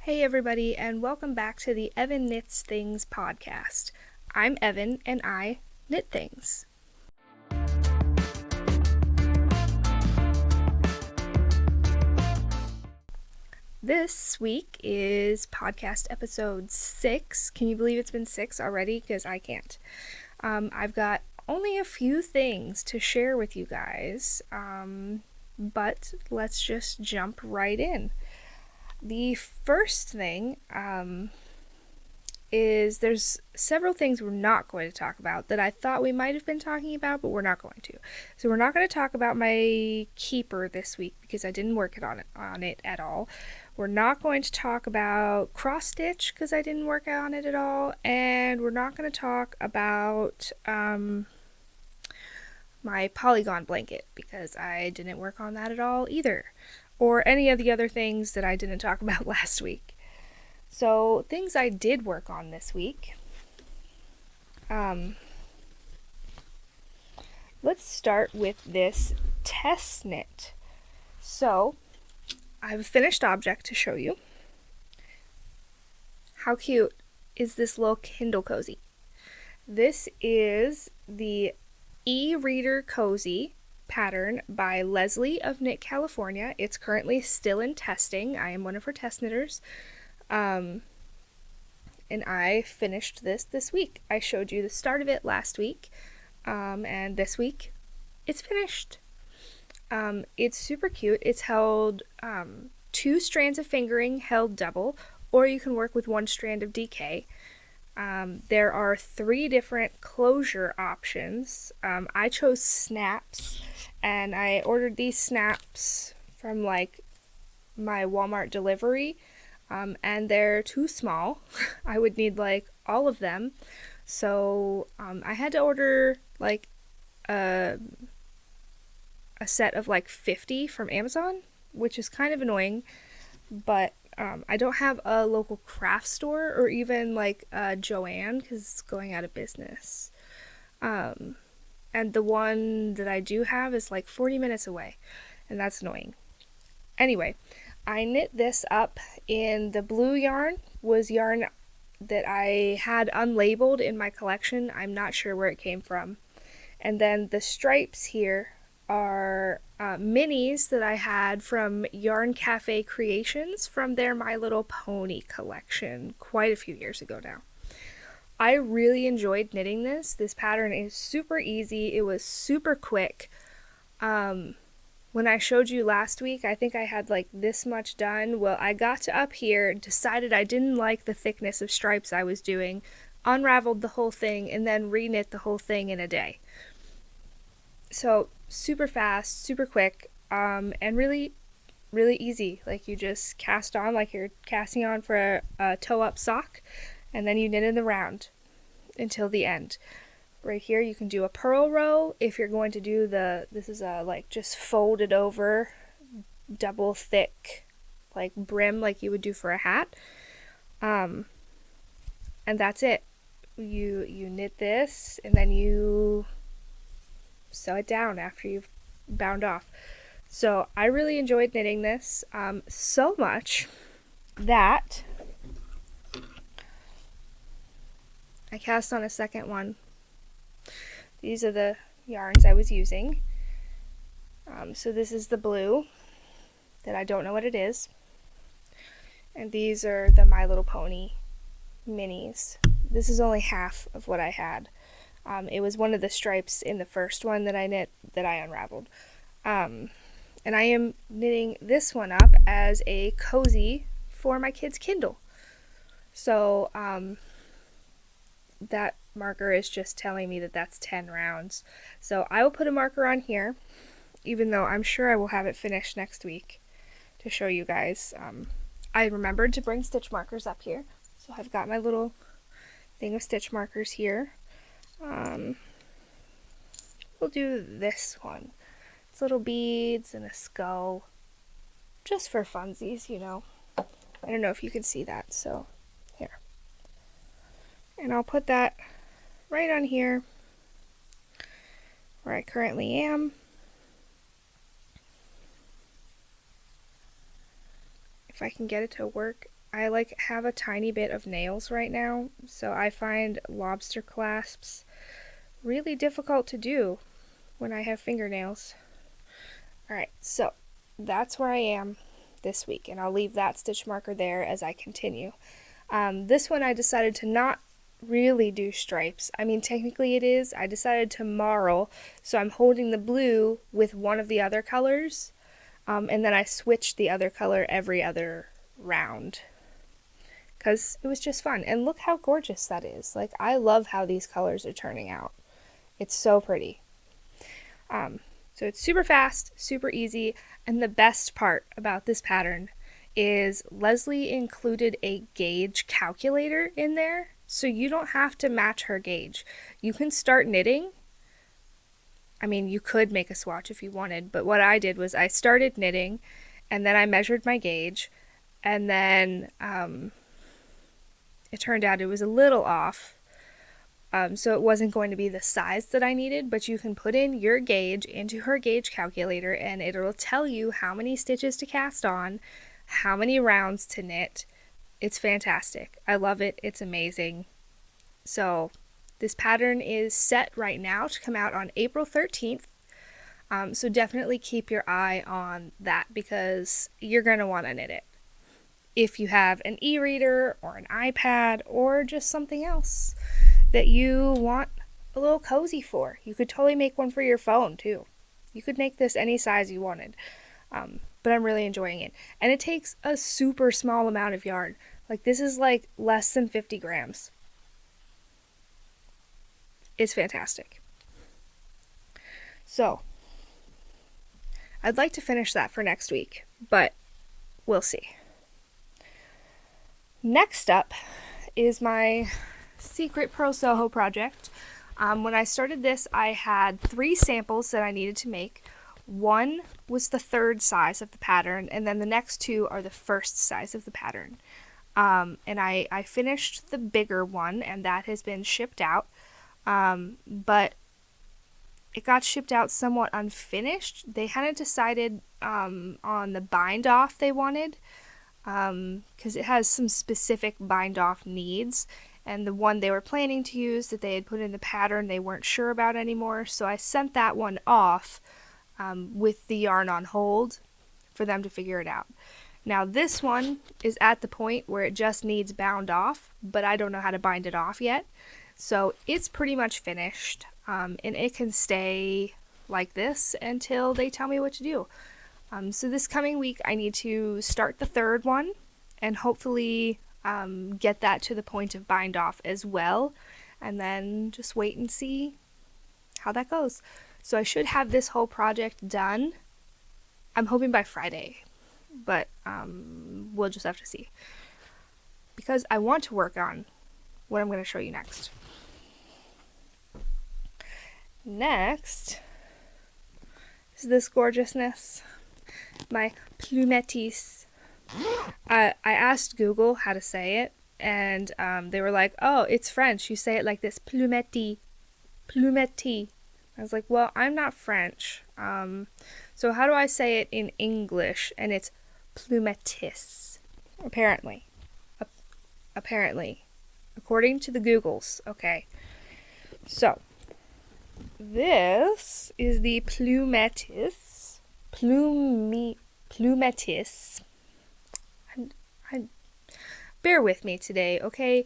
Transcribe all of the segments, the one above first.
Hey everybody, and welcome back to the Evan Knits Things podcast. I'm Evan, and I knit things. This week is podcast episode 6. Can you believe it's been 6 already? Because I can't. I've got only a few things to share with you guys, but let's just jump right in. The first thing is there's several things we're not going to talk about that I thought we might have been talking about, but we're not going to. So we're not going to talk about my keeper this week because I didn't work on it at all. We're not going to talk about cross stitch because I didn't work on it at all, and we're not going to talk about my polygon blanket because I didn't work on that at all either, or any of the other things that I didn't talk about last week. So, things I did work on this week. Let's start with this test knit. So, I have a finished object to show you. How cute is this little Kindle cozy? This is the e-reader cozy pattern by Leslie of Knit California. It's currently still in testing. I am one of her test knitters. And I finished this week. I showed you the start of it last week. And this week it's finished. It's super cute. It's held 2 strands of fingering held double, or you can work with 1 strand of DK. There are 3 different closure options. I chose snaps, and I ordered these snaps from like my Walmart delivery, and they're too small. I would need like all of them, so I had to order like a set of like 50 from Amazon, which is kind of annoying, but I don't have a local craft store or even like Joann because it's going out of business. And the one that I do have is like 40 minutes away, and that's annoying. Anyway, I knit this up in the blue yarn, was yarn that I had unlabeled in my collection. I'm not sure where it came from. And then the stripes here are minis that I had from Yarn Cafe Creations from their My Little Pony collection quite a few years ago now. I really enjoyed knitting this. This pattern is super easy. It was super quick. When I showed you last week, I think I had like this much done. Well, I got to up here, decided I didn't like the thickness of stripes I was doing, unraveled the whole thing, and then reknit the whole thing in a day. So super fast, super quick, and really, really easy. Like you just cast on like you're casting on for a toe-up sock, and then you knit in the round until the end. Right here you can do a purl row if you're going to do this is a like just folded over double thick like brim like you would do for a hat. And that's it. You knit this and then you sew it down after you've bound off. So I really enjoyed knitting this so much that I cast on a second one. These are the yarns I was using. So this is the blue that I don't know what it is. And these are the My Little Pony minis. This is only half of what I had. It was one of the stripes in the first one that I knit that I unraveled. And I am knitting this one up as a cozy for my kid's Kindle. So that marker is just telling me that that's 10 rounds. So I will put a marker on here, even though I'm sure I will have it finished next week to show you guys. I remembered to bring stitch markers up here, so I've got my little thing of stitch markers here. We'll do this one. It's little beads and a skull, just for funsies, you know. I don't know if you can see that, so here. And I'll put that right on here where I currently am. If I can get it to work I like have a tiny bit of nails right now, so I find lobster clasps really difficult to do when I have fingernails. Alright, so that's where I am this week, and I'll leave that stitch marker there as I continue. This one I decided to not really do stripes. I mean, technically it is. I decided to marl, so I'm holding the blue with one of the other colors, and then I switched the other color every other round because it was just fun. And look how gorgeous that is. Like, I love how these colors are turning out. It's so pretty. So it's super fast, super easy, and the best part about this pattern is Leslie included a gauge calculator in there, so you don't have to match her gauge. You can start knitting. I mean, you could make a swatch if you wanted, but what I did was I started knitting, and then I measured my gauge, and then it turned out it was a little off. So it wasn't going to be the size that I needed, but you can put in your gauge into her gauge calculator and it'll tell you how many stitches to cast on, how many rounds to knit. It's fantastic. I love it. It's amazing. So this pattern is set right now to come out on April 13th. So definitely keep your eye on that because you're going to want to knit it. If you have an e-reader or an iPad or just something else that you want a little cozy for. You could totally make one for your phone too. You could make this any size you wanted. But I'm really enjoying it. And it takes a super small amount of yarn. Like this is like less than 50 grams. It's fantastic. So, I'd like to finish that for next week, but we'll see. Next up is my secret Purl Soho project. When I started this, I had 3 samples that I needed to make. One was the third size of the pattern, and then the next 2 are the first size of the pattern. And I finished the bigger one, and that has been shipped out. But it got shipped out somewhat unfinished. They hadn't decided on the bind off they wanted, because it has some specific bind off needs. And the one they were planning to use that they had put in the pattern they weren't sure about anymore, so I sent that one off with the yarn on hold for them to figure it out. Now this one is at the point where it just needs bound off, but I don't know how to bind it off yet, so it's pretty much finished, and it can stay like this until they tell me what to do. So this coming week I need to start the third one and hopefully get that to the point of bind off as well, and then just wait and see how that goes. So I should have this whole project done, I'm hoping by Friday, but we'll just have to see, because I want to work on what I'm going to show you next. Next is this gorgeousness, my Plumetis. I asked Google how to say it, and they were like, oh, it's French, you say it like this, Plumetis, Plumetis. I was like, well, I'm not French, so how do I say it in English? And it's Plumetis, apparently, according to the Googles. Okay, so this is the Plumetis, Plumetis. Bear with me today, okay?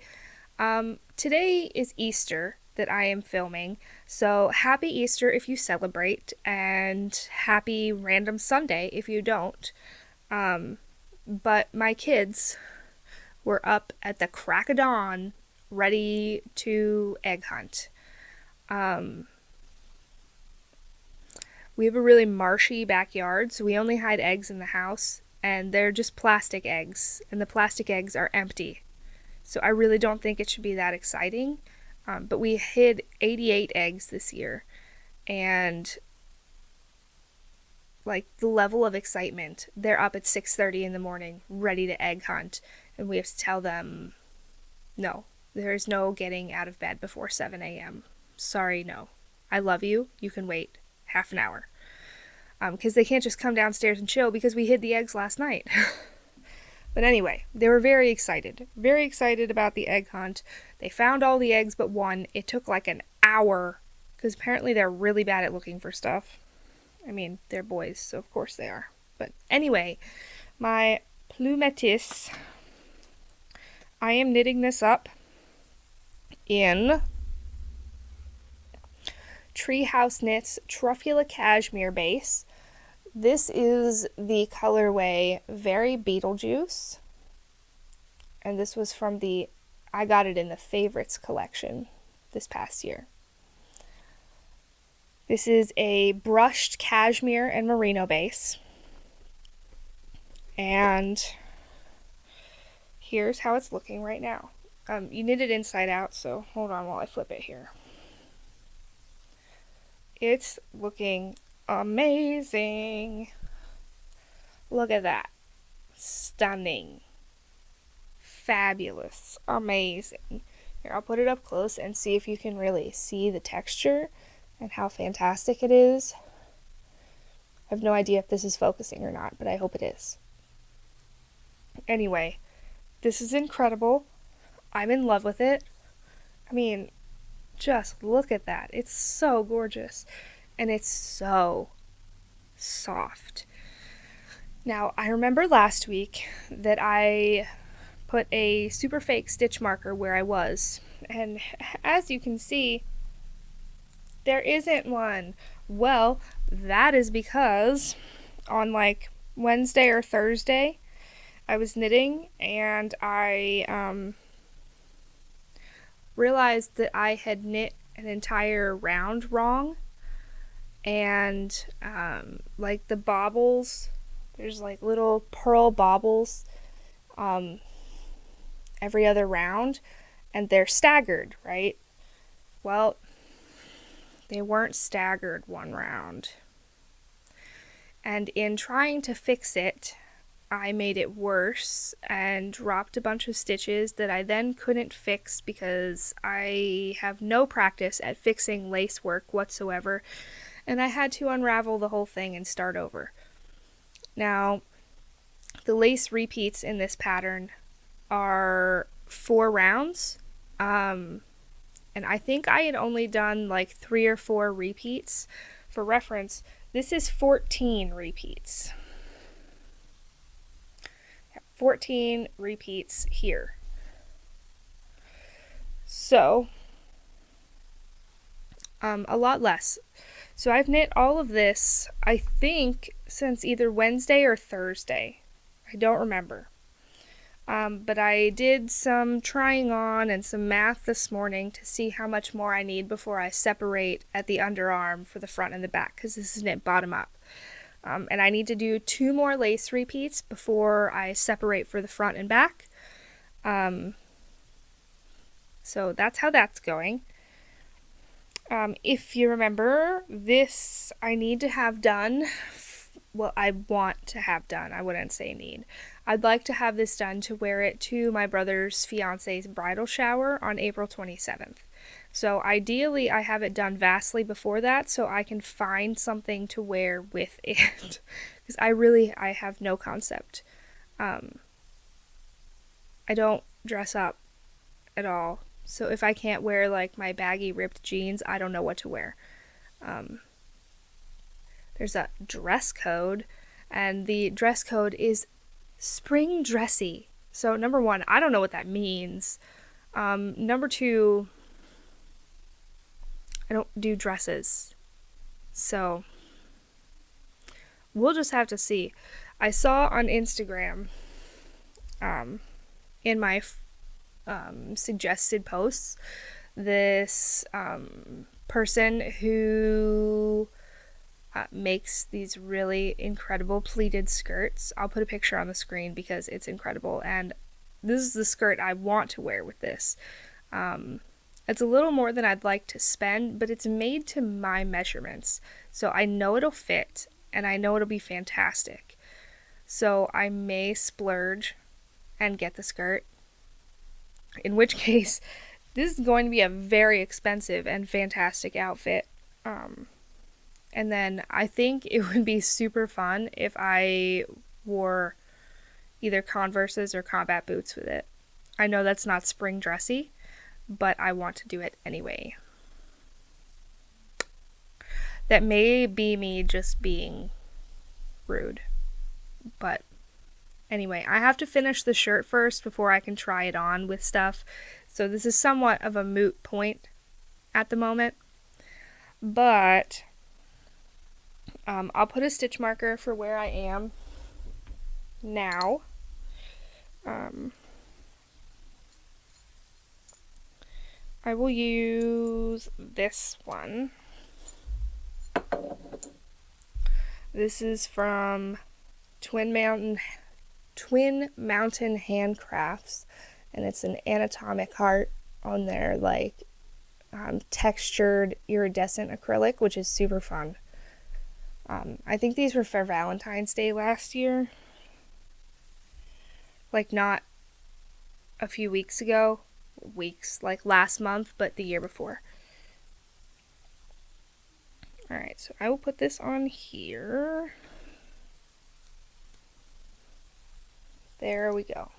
Today is Easter that I am filming, so happy Easter if you celebrate, and happy random Sunday if you don't. But my kids were up at the crack of dawn ready to egg hunt. We have a really marshy backyard, so we only hide eggs in the house, and they're just plastic eggs, and the plastic eggs are empty. So I really don't think it should be that exciting, but we hid 88 eggs this year, and like the level of excitement, they're up at 6:30 in the morning ready to egg hunt, and we have to tell them, no, there's no getting out of bed before 7 a.m. Sorry, no. I love you. You can wait half an hour. Because they can't just come downstairs and chill because we hid the eggs last night. But anyway, they were very excited about the egg hunt. They found all the eggs but one. It took like an hour because apparently they're really bad at looking for stuff. I mean, they're boys, so of course they are. But anyway, my Plumetis, I am knitting this up in Treehouse Knits Truffula Cashmere base. This is the colorway Very Beetlejuice, and this was from I got it in the Favorites collection this past year. This is a brushed cashmere and merino base, and here's how it's looking right now. You knit it inside out, so hold on while I flip it here. It's looking amazing. Look at that. Stunning. Fabulous. Amazing. Here, I'll put it up close and see if you can really see the texture and how fantastic it is. I have no idea if this is focusing or not, but I hope it is. Anyway, this is incredible. I'm in love with it. I mean, just look at that. It's so gorgeous. And it's so soft. Now, I remember last week that I put a super fake stitch marker where I was. And as you can see, there isn't one. Well, that is because on like Wednesday or Thursday, I was knitting and I realized that I had knit an entire round wrong. And like the baubles, there's like little purl baubles every other round, and they're staggered, right? Well, they weren't staggered one round. And in trying to fix it, I made it worse and dropped a bunch of stitches that I then couldn't fix because I have no practice at fixing lace work whatsoever. And I had to unravel the whole thing and start over. Now, the lace repeats in this pattern are 4 rounds. And I think I had only done like 3 or 4 repeats. For reference, this is 14 repeats. 14 repeats here. So, a lot less. So I've knit all of this, I think, since either Wednesday or Thursday. I don't remember. But I did some trying on and some math this morning to see how much more I need before I separate at the underarm for the front and the back, because this is knit bottom up. And I need to do 2 more lace repeats before I separate for the front and back. So that's how that's going. If you remember, this I need to have done, well, I want to have done, I wouldn't say need. I'd like to have this done to wear it to my brother's fiance's bridal shower on April 27th. So ideally, I have it done vastly before that so I can find something to wear with it. Because I have no concept. I don't dress up at all. So if I can't wear like my baggy ripped jeans, I don't know what to wear. There's a dress code, and the dress code is spring dressy. So number 1, I don't know what that means. Number 2, I don't do dresses. So we'll just have to see. I saw on Instagram, in my suggested posts, this person who makes these really incredible pleated skirts. I'll put a picture on the screen because it's incredible, and this is the skirt I want to wear with this. It's a little more than I'd like to spend, but it's made to my measurements, so I know it'll fit and I know it'll be fantastic. So I may splurge and get the skirt, in which case this is going to be a very expensive and fantastic outfit. And then I think it would be super fun if I wore either Converses or combat boots with it. I know that's not spring dressy, but I want to do it anyway. That may be me just being rude, but anyway, I have to finish the shirt first before I can try it on with stuff, so this is somewhat of a moot point at the moment, but I'll put a stitch marker for where I am now. I will use this one. This is from Twin Mountain Handcrafts, and it's an anatomic heart on their like textured iridescent acrylic, which is super fun. I think these were for Valentine's Day last year, like not a few weeks ago, like last month, but the year before. Alright, so I will put this on here. There we go.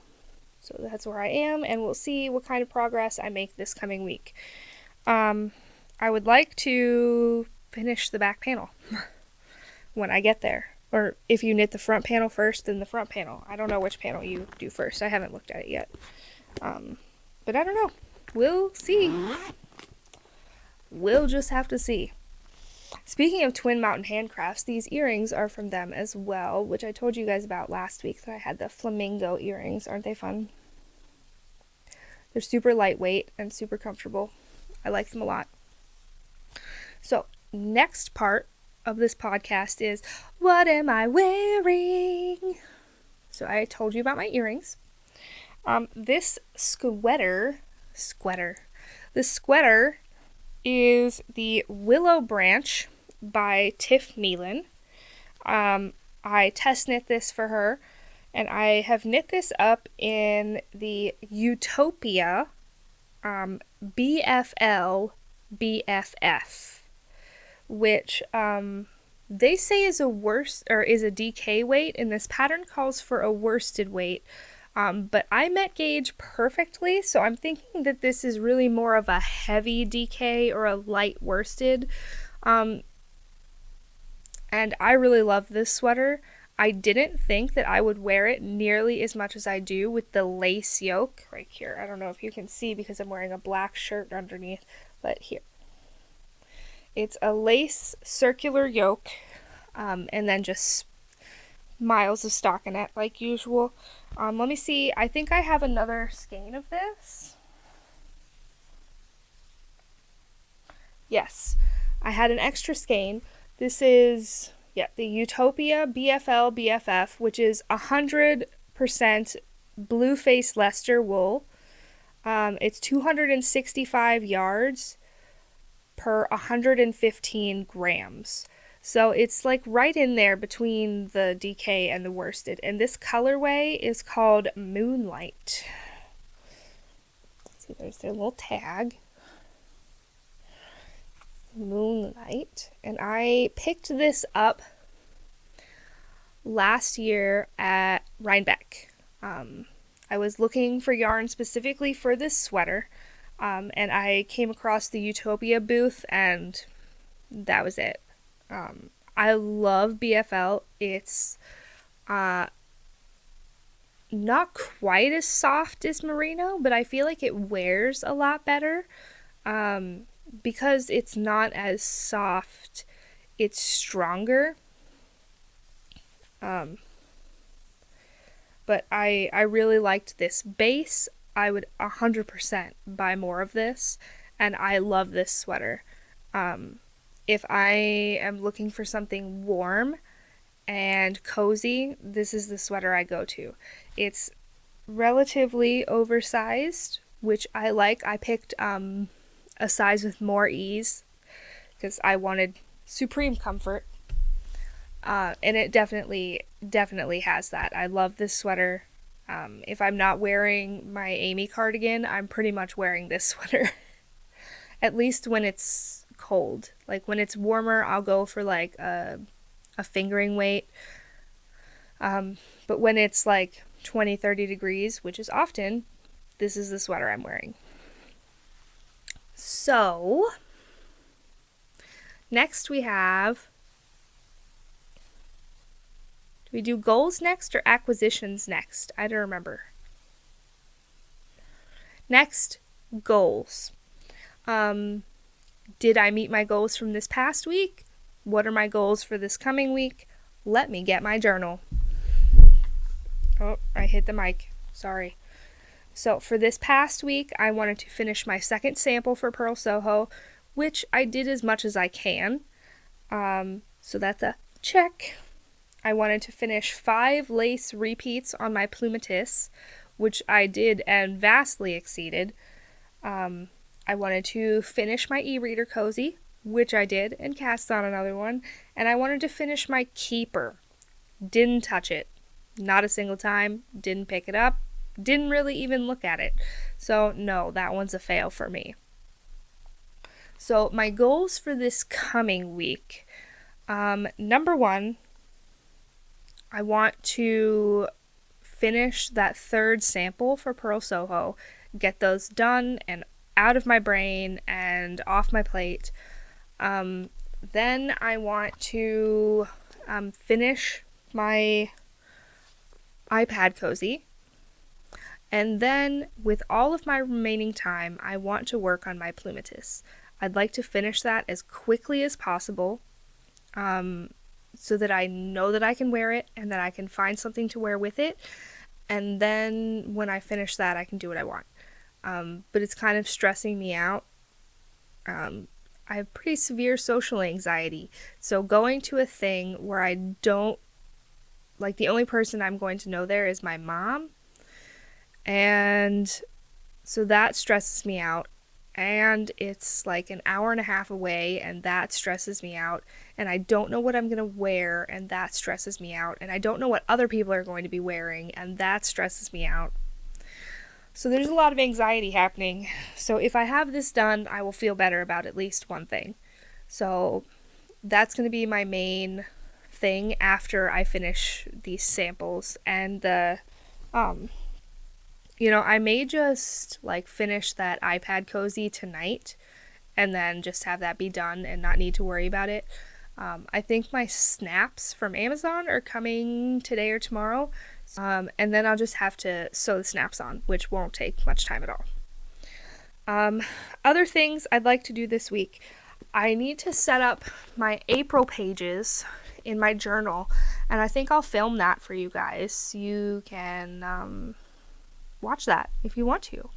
So that's where I am, and we'll see what kind of progress I make this coming week. I would like to finish the back panel when I get there. Or if you knit the front panel first, then the front panel. I don't know which panel you do first. I haven't looked at it yet. But I don't know. We'll see. We'll just have to see. Speaking of Twin Mountain Handcrafts, these earrings are from them as well, which I told you guys about last week, that I had the flamingo earrings. Aren't they fun? They're super lightweight and super comfortable. I like them a lot. So, next part of this podcast is, what am I wearing? So I told you about my earrings. This sweater is the Willow Branch by Tiff Nealon. I test knit this for her, and I have knit this up in the Utopia BFL BFF, which they say is a DK weight, and this pattern calls for a worsted weight. But I met gauge perfectly, so I'm thinking that this is really more of a heavy DK or a light worsted. And I really love this sweater. I didn't think that I would wear it nearly as much as I do with the lace yoke right here. I don't know if you can see because I'm wearing a black shirt underneath, but here. It's a lace circular yoke, and then just miles of stockinette like usual. Let me see. I think I have another skein of this. Yes, I had an extra skein. This is, the Utopia BFL BFF, which is 100% blue face Leicester wool. It's 265 yards per 115 grams. So it's like right in there between the DK and the worsted. And this colorway is called Moonlight. See, there's their little tag. Moonlight. And I picked this up last year at Rhinebeck. I was looking for yarn specifically for this sweater. And I came across the Utopia booth, and that was it. I love BFL. It's not quite as soft as merino, but I feel like it wears a lot better because it's not as soft. It's stronger. But I really liked this base. I would 100% buy more of this, and I love this sweater. If I am looking for something warm and cozy, this is the sweater I go to. It's relatively oversized, which I like. I picked a size with more ease because I wanted supreme comfort. And it definitely has that. I love this sweater. If I'm not wearing my Amy cardigan, I'm pretty much wearing this sweater. At least when it's cold. Like when it's warmer, I'll go for like a fingering weight. But when it's like 20, 30 degrees, which is often, this is the sweater I'm wearing. So, next we have, do we do goals next or acquisitions next? I don't remember. Next, goals. Did I meet my goals from this past week? What are my goals for this coming week? Let me get my journal. Oh, I hit the mic. Sorry. So for this past week, I wanted to finish my second sample for Purl Soho, which I did as much as I can. So that's a check. I wanted to finish 5 lace repeats on my Plumetis, which I did and vastly exceeded. I wanted to finish my e-reader cozy, which I did and cast on another one. And I wanted to finish my keeper. Didn't touch it. Not a single time. Didn't pick it up. Didn't really even look at it. So no, that one's a fail for me. So my goals for this coming week. Number 1, I want to finish that 3rd sample for Purl Soho. Get those done and out of my brain and off my plate. Then I want to finish my iPad cozy. And then with all of my remaining time, I want to work on my Plumetis. I'd like to finish that as quickly as possible, so that I know that I can wear it and that I can find something to wear with it. And then when I finish that, I can do what I want. But it's kind of stressing me out. I have pretty severe social anxiety. So going to a thing where I don't, like, the only person I'm going to know there is my mom. And so that stresses me out. And it's like an hour and a half away, and that stresses me out. And I don't know what I'm going to wear, and that stresses me out. And I don't know what other people are going to be wearing, and that stresses me out. So there's a lot of anxiety happening. So if I have this done, I will feel better about at least one thing. So that's going to be my main thing after I finish these samples. And I may just like finish that iPad cozy tonight and then just have that be done and not need to worry about it. I think my snaps from Amazon are coming today or tomorrow. And then I'll just have to sew the snaps on, which won't take much time at all. Other things I'd like to do this week. I need to set up my April pages in my journal, and I think I'll film that for you guys. You can watch that if you want to.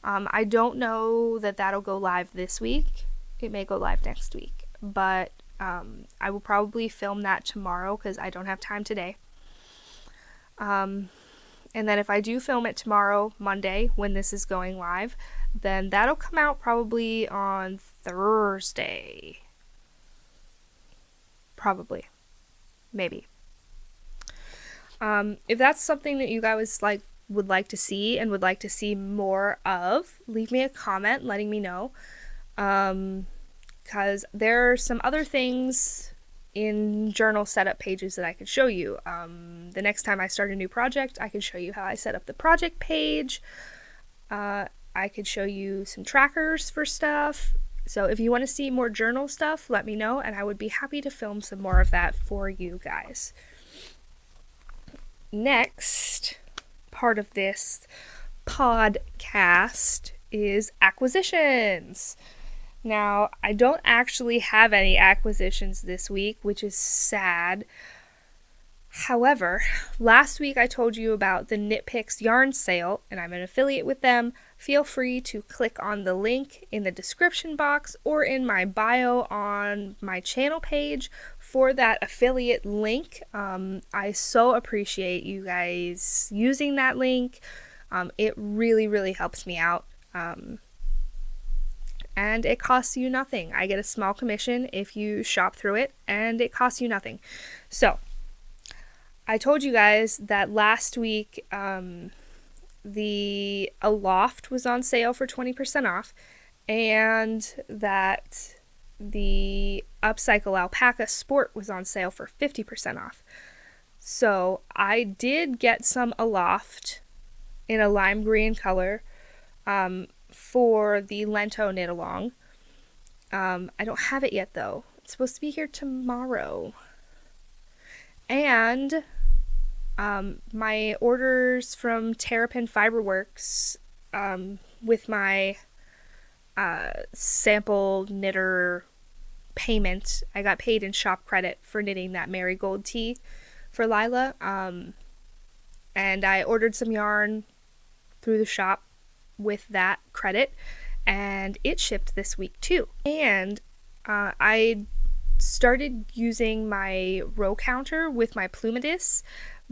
I don't know that that'll go live this week. It may go live next week, but I will probably film that tomorrow because I don't have time today. And then if I do film it tomorrow, Monday, when this is going live, then that'll come out probably on Thursday. Probably. Maybe. If that's something that you guys would like to see and would like to see more of, leave me a comment letting me know. Because there are some other things in journal setup pages that I could show you. The next time I start a new project, I could show you how I set up the project page. I could show you some trackers for stuff. So if you want to see more journal stuff, let me know, and I would be happy to film some more of that for you guys. Next part of this podcast is acquisitions. Now, I don't actually have any acquisitions this week, which is sad. However, last week I told you about the Knit Picks yarn sale, and I'm an affiliate with them. Feel free to click on the link in the description box or in my bio on my channel page for that affiliate link. I so appreciate you guys using that link. It really, really helps me out. And it costs you nothing. I get a small commission if you shop through it, and it costs you nothing. So, I told you guys that last week the Aloft was on sale for 20% off, and that the Upcycle Alpaca Sport was on sale for 50% off. So I did get some Aloft in a lime green color for the Lento knit along. I don't have it yet though. It's supposed to be here tomorrow. And my orders from Terrapin Fiberworks with my sample knitter payment, I got paid in shop credit for knitting that marigold tee for Lila. And I ordered some yarn through the shop with that credit, and it shipped this week too. And I started using my row counter with my Plumetis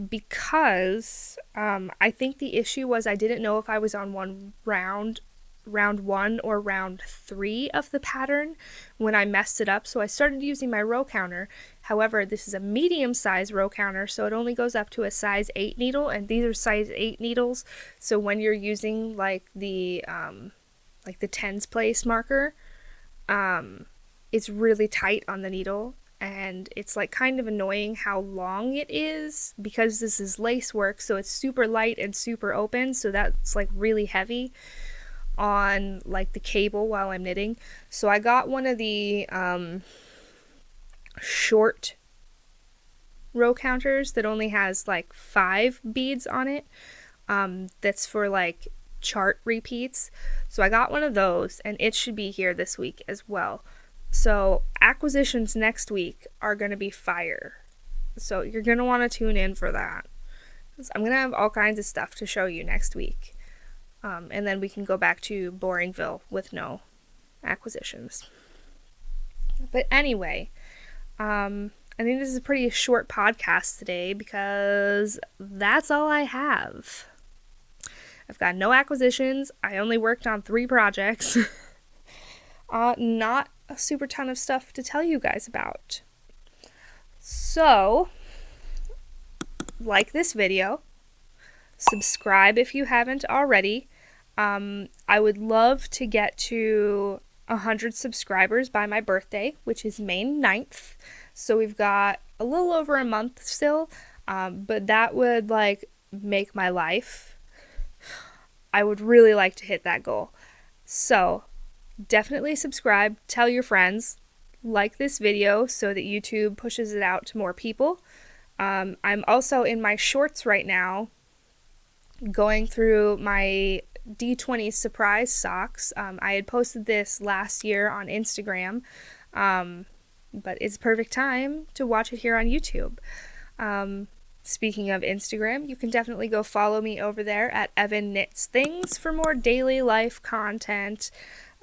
because I think the issue was I didn't know if I was on round 1 or round 3 of the pattern when I messed it up, so I started using my row counter. However, this is a medium size row counter, so it only goes up to a size 8 needle, and these are size 8 needles, so when you're using like the tens place marker, it's really tight on the needle, and it's like kind of annoying how long it is because this is lace work, so it's super light and super open, so that's like really heavy on like the cable while I'm knitting. So I got one of the short row counters that only has like 5 beads on it, that's for like chart repeats. So I got one of those, and it should be here this week as well. So acquisitions next week are going to be fire, so you're going to want to tune in for that. I'm going to have all kinds of stuff to show you next week. And then we can go back to Boringville with no acquisitions. But anyway, I think this is a pretty short podcast today because that's all I have. I've got no acquisitions. I only worked on 3 projects. Not a super ton of stuff to tell you guys about. So, like this video. Subscribe if you haven't already. I would love to get to 100 subscribers by my birthday, which is May 9th. So we've got a little over a month still, but that would like make my life. I would really like to hit that goal. So definitely subscribe, tell your friends, like this video so that YouTube pushes it out to more people. I'm also in my shorts right now going through my D20 surprise socks. I had posted this last year on Instagram, but it's perfect time to watch it here on YouTube. Speaking of Instagram, you can definitely go follow me over there at Evan Knits Things for more daily life content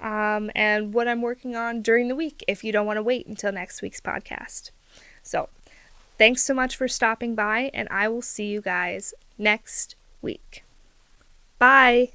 and what I'm working on during the week if you don't want to wait until next week's podcast. So, thanks so much for stopping by, and I will see you guys next week. Bye!